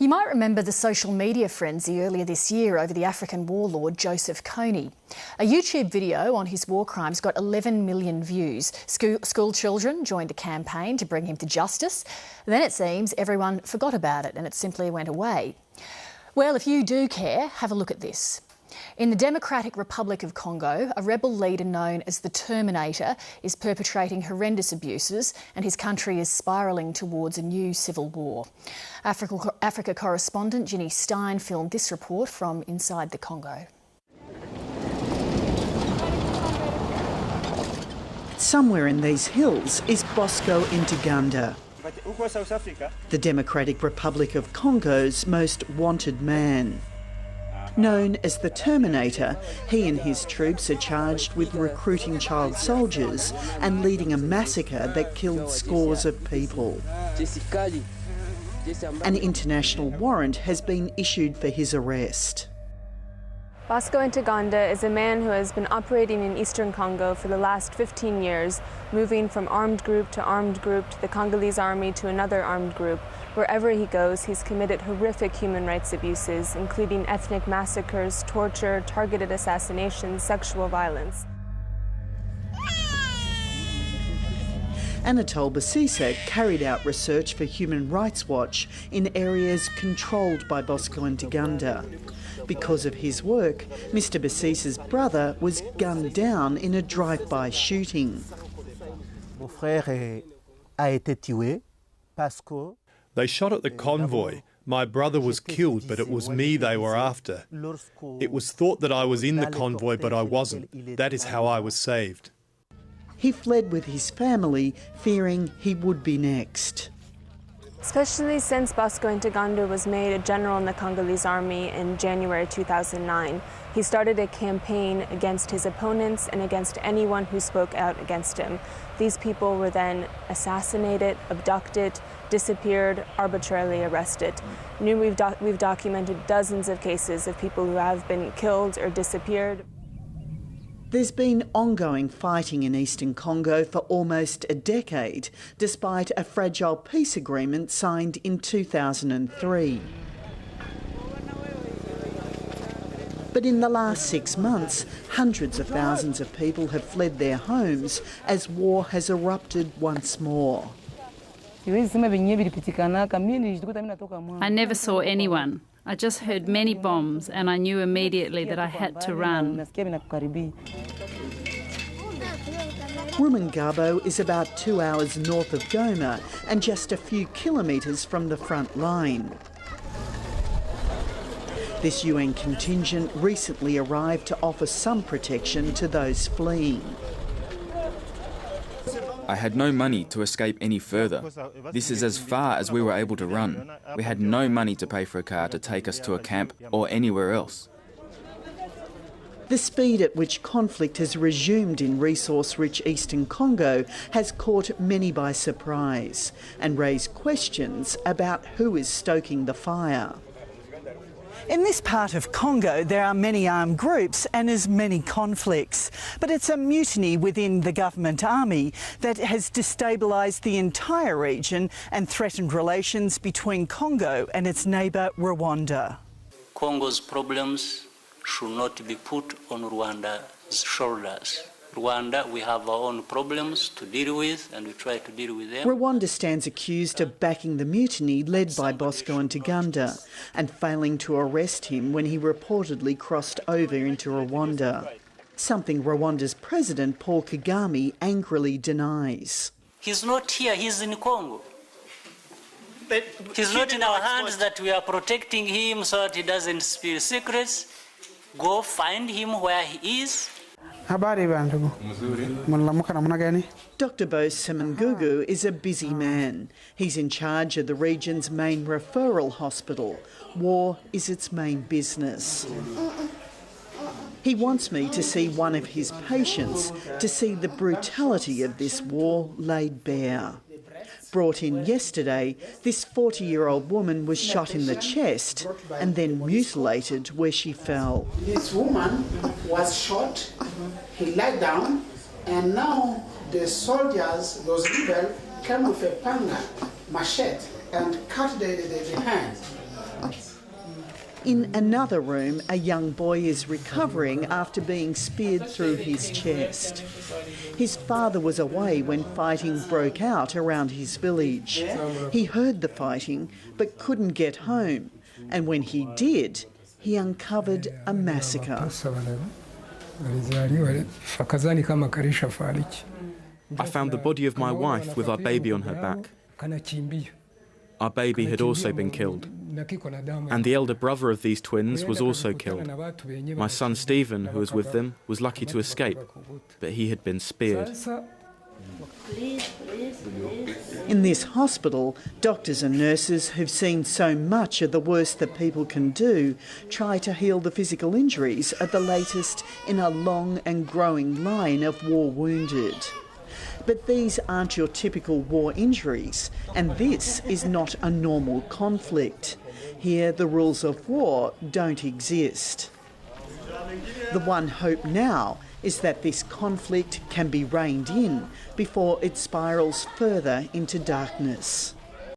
You might remember the social media frenzy earlier this year over the African warlord Joseph Kony. A YouTube video on his war crimes got 11 million views. School children joined a campaign to bring him to justice. Then it seems everyone forgot about it and it simply went away. Well, if you do care, have a look at this. In the Democratic Republic of Congo, a rebel leader known as the Terminator is perpetrating horrendous abuses and his country is spiralling towards a new civil war. Africa correspondent Ginny Stein filmed this report from inside the Congo. Somewhere in these hills is Bosco Ntaganda, the Democratic Republic of Congo's most wanted man. Known as the Terminator, he and his troops are charged with recruiting child soldiers and leading a massacre that killed scores of people. An international warrant has been issued for his arrest. Bosco Ntaganda is a man who has been operating in eastern Congo for the last 15 years, moving from armed group to the Congolese army to another armed group. Wherever he goes, he's committed horrific human rights abuses, including ethnic massacres, torture, targeted assassinations, sexual violence. Anatole Basisa carried out research for Human Rights Watch in areas controlled by Bosco Ntaganda. Because of his work, Mr. Basisa's brother was gunned down in a drive-by shooting. They shot at the convoy. My brother was killed, but it was me they were after. It was thought that I was in the convoy, but I wasn't. That is how I was saved. He fled with his family, fearing he would be next. Especially since Bosco Ntaganda was made a general in the Congolese army in January 2009. He started a campaign against his opponents and against anyone who spoke out against him. These people were then assassinated, abducted, disappeared, arbitrarily arrested. We've documented dozens of cases of people who have been killed or disappeared. There's been ongoing fighting in eastern Congo for almost a decade, despite a fragile peace agreement signed in 2003. But in the last 6 months, hundreds of thousands of people have fled their homes as war has erupted once more. I never saw anyone. I just heard many bombs and I knew immediately that I had to run. Rumangabo is about 2 hours north of Goma and just a few kilometres from the front line. This UN contingent recently arrived to offer some protection to those fleeing. I had no money to escape any further. This is as far as we were able to run. We had no money to pay for a car to take us to a camp or anywhere else. The speed at which conflict has resumed in resource-rich eastern Congo has caught many by surprise and raised questions about who is stoking the fire. In this part of Congo, there are many armed groups and as many conflicts. But it's a mutiny within the government army that has destabilised the entire region and threatened relations between Congo and its neighbour Rwanda. Congo's problems should not be put on Rwanda's shoulders. Rwanda, we have our own problems to deal with and we try to deal with them. Rwanda stands accused of backing the mutiny led by Bosco Ntaganda and failing to arrest him when he reportedly crossed over into Rwanda, something Rwanda's President Paul Kagame angrily denies. He's not here, he's in Congo. But he's not in our hands that we are protecting him so that he doesn't spill secrets. Go find him where he is. Dr. Bose Semengugu is a busy man. He's in charge of the region's main referral hospital. War is its main business. He wants me to see one of his patients to see the brutality of this war laid bare. Brought in yesterday, this 40-year-old woman was shot in the chest and then mutilated where she fell. This woman was shot, he lay down, and now the soldiers, those rebels, came with a panga, machete, and cut the hand. In another room, a young boy is recovering after being speared through his chest. His father was away when fighting broke out around his village. He heard the fighting but couldn't get home, and when he did, he uncovered a massacre. I found the body of my wife with our baby on her back. Our baby had also been killed. And the elder brother of these twins was also killed. My son Stephen, who was with them, was lucky to escape, but he had been speared. In this hospital, doctors and nurses who've seen so much of the worst that people can do try to heal the physical injuries are the latest in a long and growing line of war wounded. But these aren't your typical war injuries, and this is not a normal conflict. Here, the rules of war don't exist. The one hope now is that this conflict can be reined in before it spirals further into darkness.